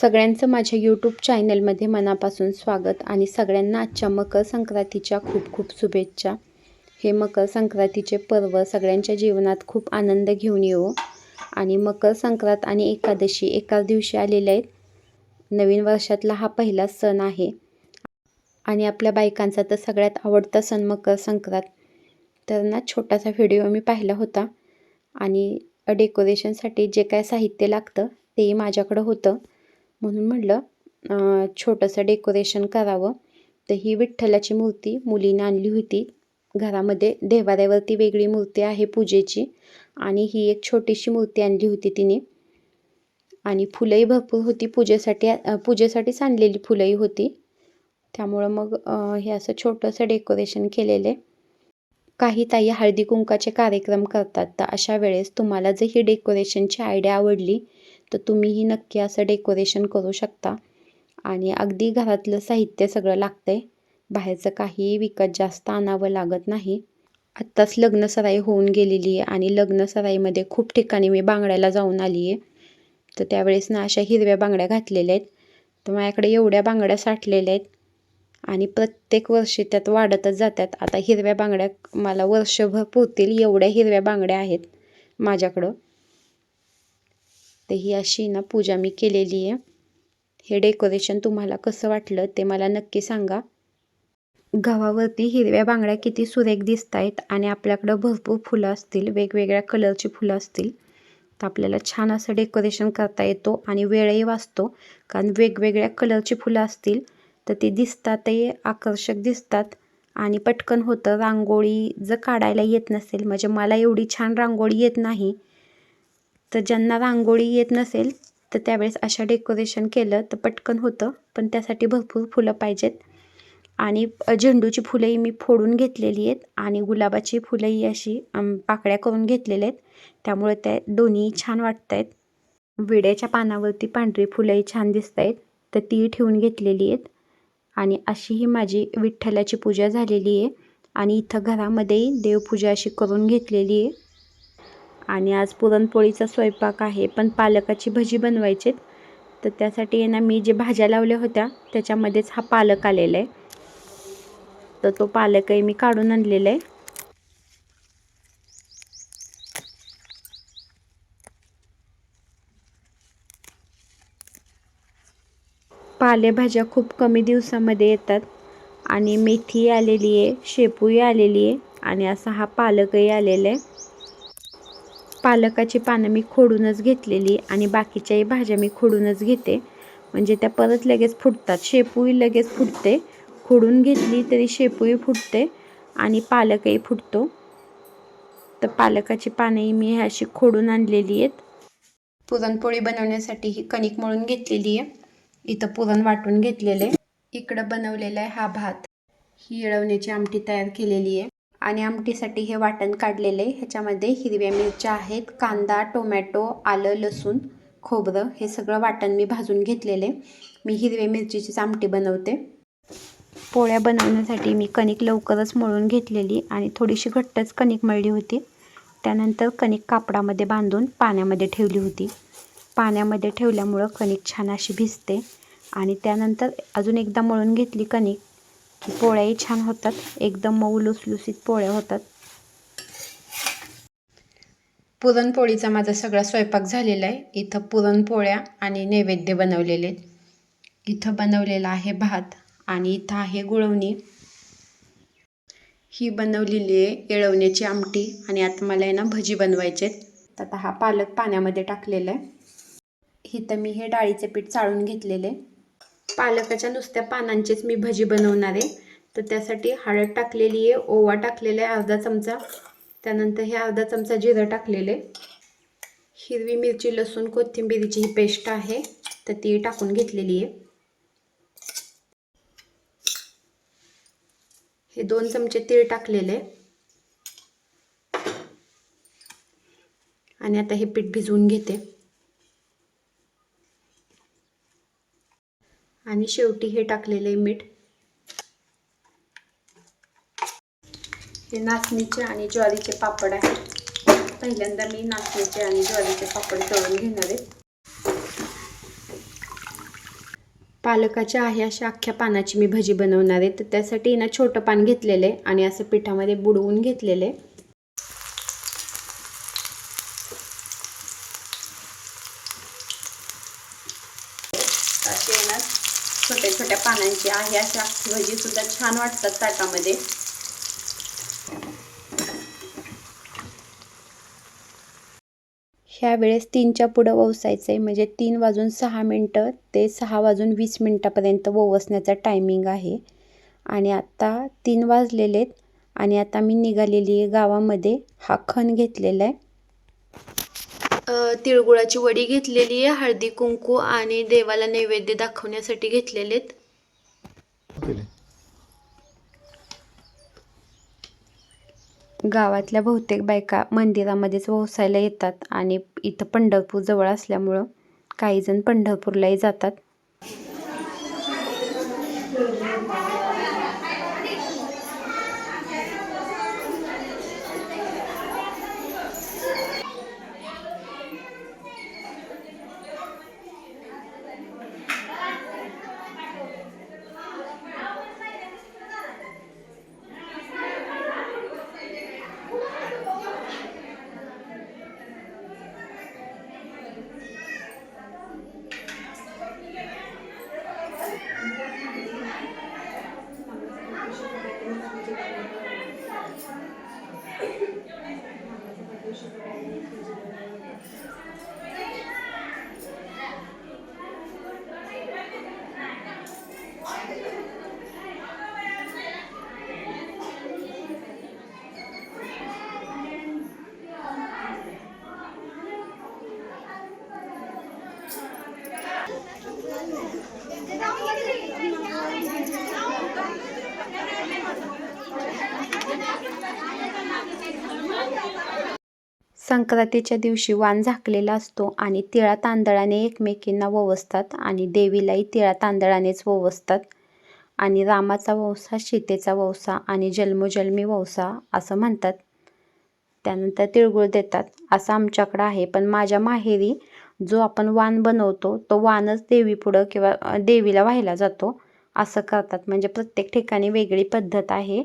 सगळ्यांचं माझ्या यूट्यूब चॅनलमध्ये मनापासून स्वागत आणि सगळ्यांना आजच्या मकर संक्रांतीच्या खूप खूप शुभेच्छा. हे मकर संक्रांतीचे पर्व सगळ्यांच्या जीवनात खूप आनंद घेऊन येवो आणि मकर संक्रांत आणि एकादशी एकाच दिवशी आलेले आहेत. नवीन वर्षातला हा पहिला सण आहे आणि आपल्या बायकांचा तर सगळ्यात आवडता सण मकर संक्रांत. तर ना छोटासा व्हिडिओ मी पाहिला होता आणि डेकोरेशनसाठी जे काय साहित्य लागतं तेही माझ्याकडं होतं, म्हणून म्हटलं छोटंसं डेकोरेशन करावं. तर ही विठ्ठलाची मूर्ती मुलीने आणली होती. घरामध्ये देवाऱ्यावरती वेगळी मूर्ती आहे पूजेची आणि ही एक छोटीशी मूर्ती आणली होती तिने. आणि फुलंही भरपूर होती पूजेसाठीच आणलेली फुलंही होती. त्यामुळं मग हे असं छोटंसं डेकोरेशन केलेलं आहे. काही ताई हळदी कुंकाचे कार्यक्रम करतात, तर अशा वेळेस तुम्हाला जर ही डेकोरेशनची आयडिया आवडली तर तुम्हीही नक्की असं डेकोरेशन करू शकता. आणि अगदी घरातलं साहित्य सगळं लागतं आहे, बाहेरचं काहीही विकत जास्त आणावं लागत नाही. आत्ताच लग्नसराई होऊन गेलेली आहे आणि लग्नसराईमध्ये खूप ठिकाणी मी बांगड्याला जाऊन आली आहे. तर त्यावेळेस ना अशा हिरव्या बांगड्या घातलेल्या आहेत. तर माझ्याकडे एवढ्या बांगड्या साठलेल्या आहेत आणि प्रत्येक वर्षी त्यात वाढतच जातात. आता हिरव्या बांगड्या मला वर्षभर पुरतील एवढ्या हिरव्या बांगड्या आहेत माझ्याकडं. तर ही अशी ना पूजा मी केलेली आहे. हे डेकोरेशन तुम्हाला कसं वाटलं ते मला नक्की सांगा. गव्हावरती हिरव्या बांगड्या किती सुरेख दिसत आहेत आणि आपल्याकडं भरपूर फुलं असतील, वेगवेगळ्या कलरची फुलं असतील तर आपल्याला छान असं डेकोरेशन करता येतो आणि वेळही वाचतो. कारण वेगवेगळ्या कलरची फुलं असतील तर ती दिसतातही आकर्षक दिसतात आणि पटकन होतं. रांगोळी जर काढायला येत नसेल, म्हणजे मला एवढी छान रांगोळी येत नाही, तर ज्यांना रांगोळी येत नसेल तर त्यावेळेस अशा डेकोरेशन केलं तर पटकन होतं. पण त्यासाठी भरपूर फुलं पाहिजेत. आणि झेंडूची फुलंही मी फोडून घेतलेली आहेत आणि गुलाबाची फुलंही अशी पाकळ्या करून घेतलेल्या आहेत. त्यामुळे त्या दोन्ही छान वाटत आहेत. विड्याच्या पानावरती पांढरी फुलंही छान दिसत आहेत, तर ती ठेवून घेतलेली आहेत. आणि अशी ही माझी विठ्ठलाची पूजा झालेली आहे आणि इथं घरामध्येही देवपूजा अशी करून घेतलेली आहे. आणि आज पुरणपोळीचा स्वयंपाक आहे, पण पालकाची भजी बनवायची. तर त्यासाठी आहे ना मी जे भाज्या लावल्या होत्या त्याच्यामध्येच हा पालक आलेला आहे. तर तो पालकही मी काढून आणलेला आहे. पालेभाज्या खूप कमी दिवसामध्ये येतात आणि मेथी आलेली आहे, शेपूही आलेली आहे आणि असा हा पालकही आलेला आहे. पालकाची पानं मी खोडूनच घेतलेली आणि बाकीच्याही भाज्या मी खोडूनच घेते, म्हणजे त्या परत लगेच फुटतात. शेपूही लगेच फुटते, खोडून घेतली तरी शेपूही फुटते आणि पालकही फुटतो. तर पालकाची पानंही मी अशी खोडून आणलेली आहेत. पुरणपोळी बनवण्यासाठी ही कणिक मळून घेतलेली आहे. इथं पुरण वाटून घेतलेलं आहे. इकडं बनवलेला आहे हा भात. ही येळवण्याची आमटी तयार केलेली आहे आणि आमटीसाठी हे वाटण काढलेलं आहे. ह्याच्यामध्ये हिरव्या मिरच्या आहेत, कांदा, टोमॅटो, आलं, लसूण, खोबरं हे सगळं वाटण मी भाजून घेतलेलं आहे. मी हिरव्या मिरचीचीच आमटी बनवते. पोळ्या बनवण्यासाठी मी कणिक लवकरच मळून घेतलेली आणि थोडीशी घट्टच कणिक मळली होती. त्यानंतर कणिक कापडामध्ये बांधून पाण्यामध्ये ठेवली होती. पाण्यामध्ये ठेवल्यामुळं कणिक छान अशी भिजते आणि त्यानंतर अजून एकदा मळून घेतली कणिक की पोळ्याही छान होतात, एकदम मऊ लुसलुसीत पोळ्या होतात. पुरणपोळीचा माझा सगळा स्वयंपाक झालेला आहे. इथं पुरणपोळ्या आणि नैवेद्य बनवलेले आहेत. इथं बनवलेला आहे भात आणि इथं आहे गुळवणी. ही बनवलेली आहे येळवण्याची आमटी आणि आता मला आहे ना भजी बनवायचे आहेत. आता हा पालक पाण्यामध्ये टाकलेला आहे. इथं मी हे डाळीचे पीठ चाळून घेतलेले. पालकाच्या नुसत्या पानांचीच मी भजी बनवणार आहे. तर त्यासाठी हळद टाकलेली आहे, ओवा टाकलेला आहे अर्धा चमचा, त्यानंतर हे अर्धा चमचा जिरं टाकलेले, हिरवी मिरची, लसूण, कोथिंबीरीची ही पेस्ट आहे तर ती टाकून घेतलेली आहे. हे 2 चमचे तीळ टाकलेले आणि आता हे पीठ भिजवून घेते. आणि शेवटी हे टाकलेले मीठ. हे नाचणीचे आणि ज्वारीचे पापड आहेत. पहिल्यांदा मी नाचणीचे आणि ज्वारीचे पापड तळून घेणार आहे. पालकाच्या आहे अशा अख्ख्या पानाची मी भजी बनवणार आहे. तर त्यासाठी ना छोटं पान घेतलेलं आहे आणि असं पिठामध्ये बुडवून घेतलेलं आहे. असे ना छोट्या छोट्या पानांची आहे अशी अख्खी भजी सुद्धा छान वाटतात ताटामध्ये. ह्या वेळेस 3च्या पुढं ववसायचं आहे, म्हणजे 3:06 ते 6:20 ववसण्याचा टायमिंग आहे. आणि आत्ता 3 वाजलेले आहेत आणि आता मी निघालेली आहे गावामध्ये. हा खण घेतलेला आहे. तिळगुळाची वडी घेतलेली आहे, हळदी कुंकू आणि देवाला नैवेद्य दाखवण्यासाठी घेतलेले आहेत. गावातल्या बहुतेक बायका मंदिरामध्येच ववसायला येतात आणि इथं पंढरपूर जवळ असल्यामुळं काही जण पंढरपूरलाही जातात. संक्रांतीच्या दिवशी वाण झाकलेला असतो आणि तिळा तांदळाने एकमेकींना ववसतात आणि देवीलाही तिळा तांदळानेच ववसतात. आणि रामाचा वंसा, सीतेचा वंसा आणि जन्मोजन्मी वंसा असं म्हणतात. त्यानंतर तिळगुळ देतात असं आमच्याकडं आहे. पण माझ्या माहेरी जो आपण वाण बनवतो तो वाणच देवीपुढं किंवा देवीला व्हायला जातो असं करतात. म्हणजे प्रत्येक ठिकाणी वेगळी पद्धत आहे.